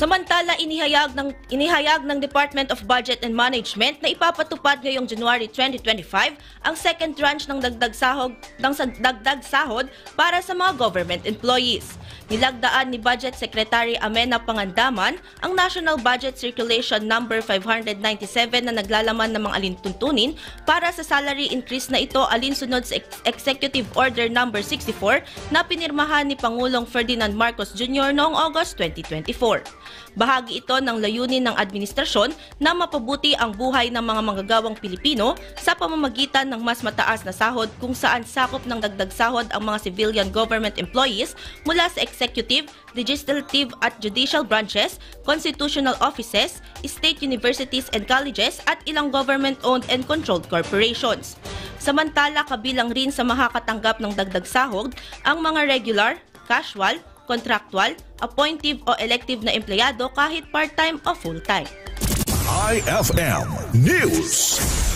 Samantala, inihayag ng Department of Budget and Management na ipapatupad ngayong January 2025 ang second tranche ng dagdag sahod para sa mga government employees. Nilagdaan ni Budget Secretary Amena Pangandaman ang National Budget Circulation Number 597 na naglalaman ng mga alintuntunin para sa salary increase na ito alinsunod sa Executive Order Number 64 na pinirmahan ni Pangulong Ferdinand Marcos Jr. noong August 2024. Bahagi ito ng layunin ng administrasyon na mapabuti ang buhay ng mga manggagawang Pilipino sa pamamagitan ng mas mataas na sahod kung saan sakop ng dagdag sahod ang mga civilian government employees mula sa executive, legislative at judicial branches, constitutional offices, state universities and colleges at ilang government-owned and controlled corporations. Samantala, kabilang rin sa makakatanggap ng dagdag sahod ang mga regular, casual, contractual, appointive o elective na empleyado kahit part-time o full-time. IFM News.